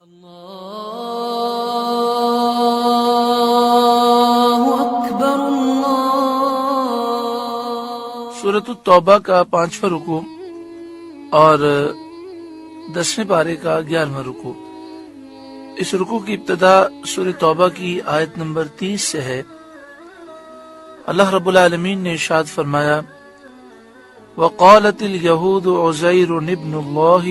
سورۃ التوبہ کا 5واں رکوع اور 10ویں پارے کا 11واں رکوع۔ اس رکوع کی ابتدا سورۃ توبہ کی آیت نمبر 30 سے ہے۔ اللہ رب العالمین نے ارشاد فرمایا، وَقَالَتِ الْيَهُودُ عُزَيْرٌ ابْنُ اللَّهِ،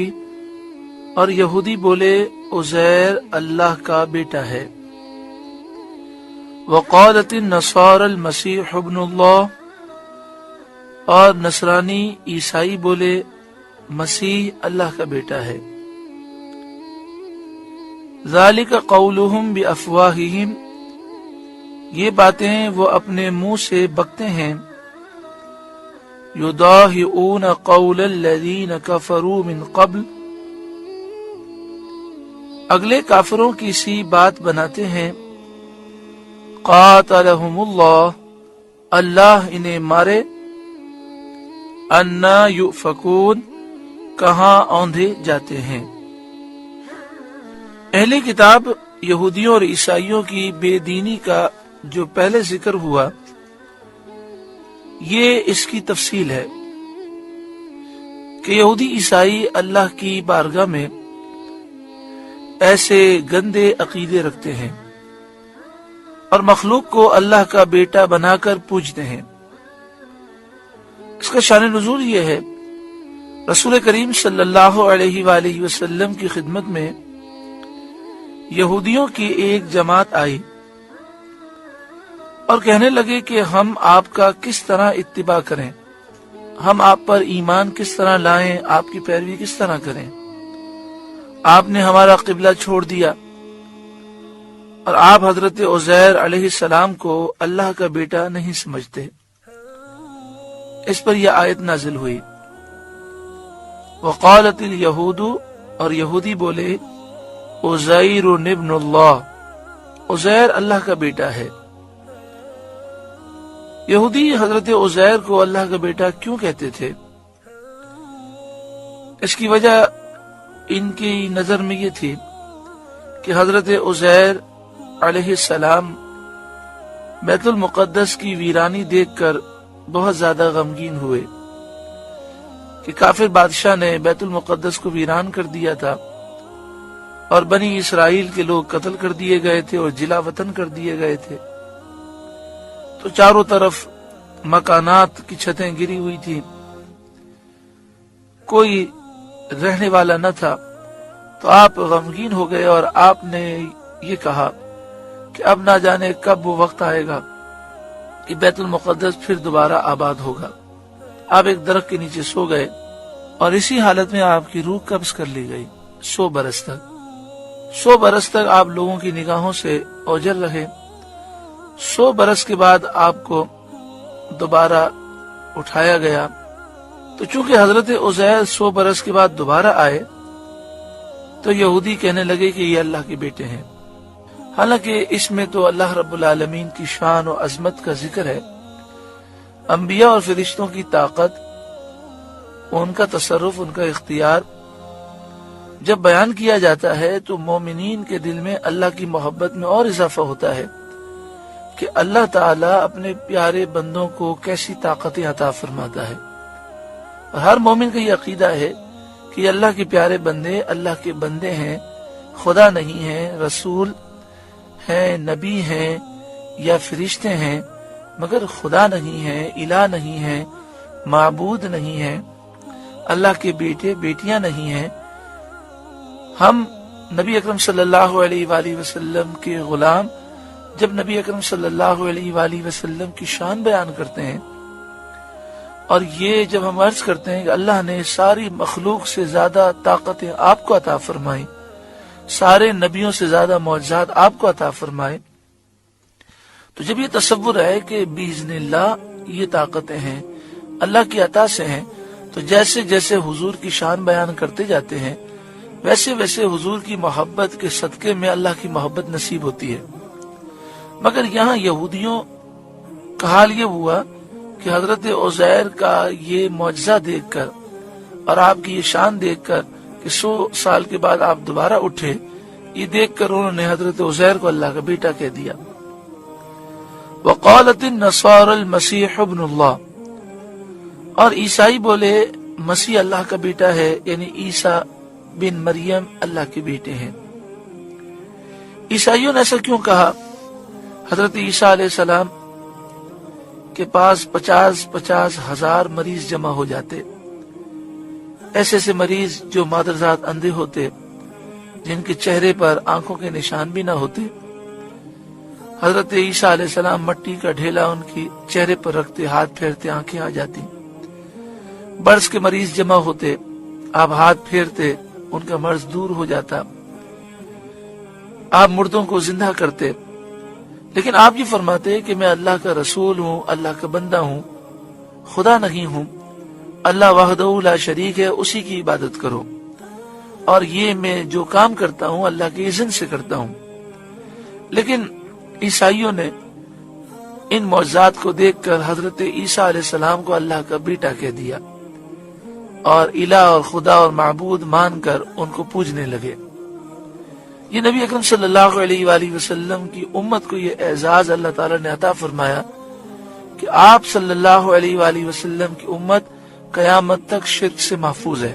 اور یہودی بولے عزیر اللہ کا بیٹا ہے۔ وَقَالَتِ النَّصَارَى الْمَسِيحُ ابْنُ اللَّهِ، اور نصرانی عیسائی بولے مسیح اللہ کا بیٹا ہے۔ ذَلِكَ قَوْلُهُمْ بِأَفْوَاهِهِمْ، یہ باتیں وہ اپنے منہ سے بکتے ہیں۔ يُضَاهِئُونَ قَوْلَ الَّذِينَ كَفَرُوا مِنْ قَبْلُ، اگلے کافروں کی سی بات بناتے ہیں۔ قَاتَلَهُمُ اللَّهُ، اللہ انہیں مارے۔ اَنَّا يُؤْفَكُونَ، کہاں اوندھے جاتے ہیں۔ اہل کتاب یہودیوں اور عیسائیوں کی بے دینی کا جو پہلے ذکر ہوا، یہ اس کی تفصیل ہے کہ یہودی عیسائی اللہ کی بارگاہ میں ایسے گندے عقیدے رکھتے ہیں اور مخلوق کو اللہ کا بیٹا بنا کر پوجتے ہیں۔ اس کا شان نزول یہ ہے، رسول کریم صلی اللہ علیہ وآلہ وسلم کی خدمت میں یہودیوں کی ایک جماعت آئی اور کہنے لگے کہ ہم آپ کا کس طرح اتباع کریں، ہم آپ پر ایمان کس طرح لائیں، آپ کی پیروی کس طرح کریں۔ آپ نے ہمارا قبلہ چھوڑ دیا اور آپ حضرت عزیر علیہ السلام کو اللہ کا بیٹا نہیں سمجھتے۔ اس پر یہ آیت نازل ہوئی، وقالت الیہود، اور یہودی بولے عزیر ابن اللہ، عزیر اللہ کا بیٹا ہے۔ یہودی حضرت عزیر کو اللہ کا بیٹا کیوں کہتے تھے؟ اس کی وجہ ان کی نظر میں یہ تھی کہ حضرت عزیر علیہ السلام بیت المقدس کی ویرانی دیکھ کر بہت زیادہ غمگین ہوئے کہ کافر بادشاہ نے بیت المقدس کو ویران کر دیا تھا اور بنی اسرائیل کے لوگ قتل کر دیے گئے تھے اور جلا وطن کر دیے گئے تھے۔ تو چاروں طرف مکانات کی چھتیں گری ہوئی تھی، کوئی رہنے والا نہ تھا۔ تو آپ غمگین ہو گئے اور آپ نے یہ کہا کہ اب نہ جانے کب وہ وقت آئے گا کہ بیت المقدس پھر دوبارہ آباد ہوگا۔ آپ ایک درخت کے نیچے سو گئے اور اسی حالت میں آپ کی روح قبض کر لی گئی 100 برس تک۔ 100 برس تک آپ لوگوں کی نگاہوں سے اوجھل رہے۔ 100 برس کے بعد آپ کو دوبارہ اٹھایا گیا۔ تو چونکہ حضرت عزیر 100 برس کے بعد دوبارہ آئے تو یہودی کہنے لگے کہ یہ اللہ کے بیٹے ہیں، حالانکہ اس میں تو اللہ رب العالمین کی شان و عظمت کا ذکر ہے، انبیاء اور فرشتوں کی طاقت، ان کا تصرف، ان کا اختیار جب بیان کیا جاتا ہے تو مومنین کے دل میں اللہ کی محبت میں اور اضافہ ہوتا ہے کہ اللہ تعالیٰ اپنے پیارے بندوں کو کیسی طاقتیں عطا فرماتا ہے۔ اور ہر مومن کا یہ عقیدہ ہے کہ اللہ کے پیارے بندے اللہ کے بندے ہیں، خدا نہیں ہیں، رسول ہیں، نبی ہیں یا فرشتے ہیں، مگر خدا نہیں ہیں، الہ نہیں ہیں، معبود نہیں ہیں، اللہ کے بیٹے بیٹیاں نہیں ہیں۔ ہم نبی اکرم صلی اللہ علیہ وآلہ وسلم کے غلام جب نبی اکرم صلی اللہ علیہ وآلہ وسلم کی شان بیان کرتے ہیں اور یہ جب ہم عرض کرتے ہیں کہ اللہ نے ساری مخلوق سے زیادہ طاقتیں آپ کو عطا فرمائی، سارے نبیوں سے زیادہ معجزات آپ کو عطا فرمائے، تو جب یہ تصور ہے کہ باذن اللہ یہ طاقتیں ہیں اللہ کی عطا سے ہیں، تو جیسے جیسے حضور کی شان بیان کرتے جاتے ہیں ویسے ویسے حضور کی محبت کے صدقے میں اللہ کی محبت نصیب ہوتی ہے۔ مگر یہاں یہودیوں کا حال یہ ہوا کہ حضرت عزیر کا یہ معجزہ دیکھ کر اور آپ کی یہ شان دیکھ کر کہ 100 سال کے بعد آپ دوبارہ اٹھے، یہ دیکھ کر انہوں نے حضرت عزیر کو اللہ کا بیٹا کہہ دیا۔ وقالت النصارى المسیح ابن اللہ، اور عیسائی بولے مسیح اللہ کا بیٹا ہے، یعنی عیسیٰ بن مریم اللہ کے بیٹے ہیں۔ عیسائیوں نے ایسا کیوں کہا؟ حضرت عیسیٰ علیہ السلام کے پاس 50 ہزار مریض جمع ہو جاتے، ایسے سے مریض جو مادرزاد اندھے ہوتے، جن کے چہرے پر آنکھوں کے نشان بھی نہ ہوتے۔ حضرت عیسیٰ علیہ السلام مٹی کا ڈھیلا ان کی چہرے پر رکھتے، ہاتھ پھیرتے، آنکھیں آ جاتی۔ برس کے مریض جمع ہوتے، آپ ہاتھ پھیرتے، ان کا مرض دور ہو جاتا۔ آپ مردوں کو زندہ کرتے، لیکن آپ یہ فرماتے کہ میں اللہ کا رسول ہوں، اللہ کا بندہ ہوں، خدا نہیں ہوں، اللہ وحدہ لا شریک ہے، اسی کی عبادت کرو، اور یہ میں جو کام کرتا ہوں اللہ کے اذن سے کرتا ہوں۔ لیکن عیسائیوں نے ان معجزات کو دیکھ کر حضرت عیسیٰ علیہ السلام کو اللہ کا بیٹا کہہ دیا، اور الہ اور خدا اور معبود مان کر ان کو پوجنے لگے۔ یہ نبی اکرم صلی اللہ علیہ وآلہ وسلم کی امت کو یہ اعزاز اللہ تعالی نے عطا فرمایا کہ آپ صلی اللہ علیہ وآلہ وسلم کی امت قیامت تک شرک سے محفوظ ہے۔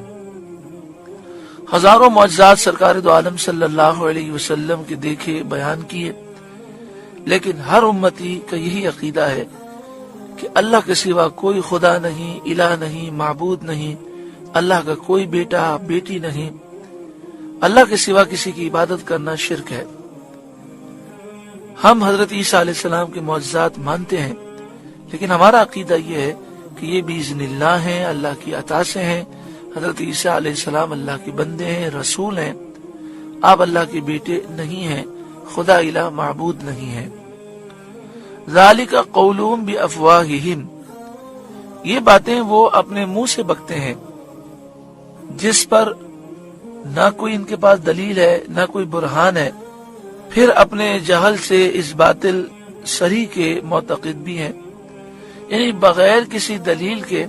ہزاروں معجزات سرکار دو عالم صلی اللہ علیہ وسلم کے دیکھے، بیان کیے، لیکن ہر امتی کا یہی عقیدہ ہے کہ اللہ کے سوا کوئی خدا نہیں، الہ نہیں، معبود نہیں، اللہ کا کوئی بیٹا بیٹی نہیں، اللہ کے سوا کسی کی عبادت کرنا شرک ہے۔ ہم حضرت عیسیٰ علیہ السلام کے معجزات مانتے ہیں، لیکن ہمارا عقیدہ یہ ہے کہ یہ باذن اللہ ہیں، اللہ کی عطا سے ہیں۔ حضرت عیسیٰ علیہ السلام اللہ کے بندے ہیں، رسول ہیں، آپ اللہ کے بیٹے نہیں ہیں، خدا الہ معبود نہیں ہے۔ ذالک قولہم بافواہہم، یہ باتیں وہ اپنے منہ سے بکتے ہیں، جس پر نہ کوئی ان کے پاس دلیل ہے، نہ کوئی برہان ہے، پھر اپنے جہل سے اس باطل صریح کے معتقد بھی ہیں، یعنی بغیر کسی دلیل کے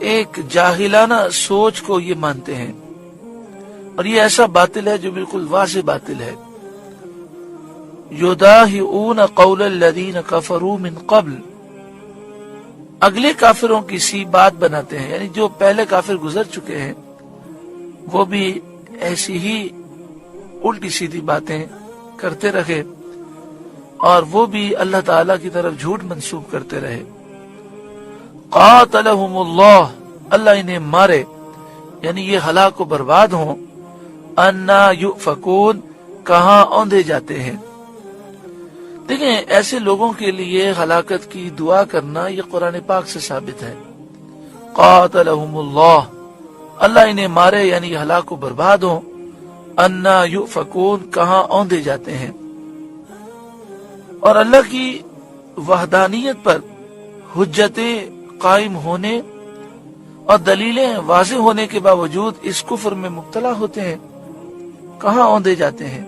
ایک جاہلانہ سوچ کو یہ مانتے ہیں، اور یہ ایسا باطل ہے جو بالکل واضح باطل ہے۔ یداہئون قول الذین کفروا من قبل، اگلے کافروں کی سی بات بناتے ہیں، یعنی جو پہلے کافر گزر چکے ہیں وہ بھی ایسی ہی الٹی سیدھی باتیں کرتے رہے، اور وہ بھی اللہ تعالی کی طرف جھوٹ منسوب کرتے رہے۔ قاتلہم اللہ، اللہ انہیں مارے، یعنی یہ ہلاک و برباد ہوں۔ انا یؤفکون، کہاں اوندے جاتے ہیں۔ دیکھیں، ایسے لوگوں کے لیے ہلاکت کی دعا کرنا یہ قرآن پاک سے ثابت ہے۔ قاتلہم اللہ، اللہ انہیں مارے، یعنی یہ ہلاک و برباد ہوں۔ انا یؤفکون، کہاں اوندے جاتے ہیں۔ اور اللہ کی وحدانیت پر حجتیں قائم ہونے اور دلیلیں واضح ہونے کے باوجود اس کفر میں مبتلا ہوتے ہیں، کہاں اوندے جاتے ہیں۔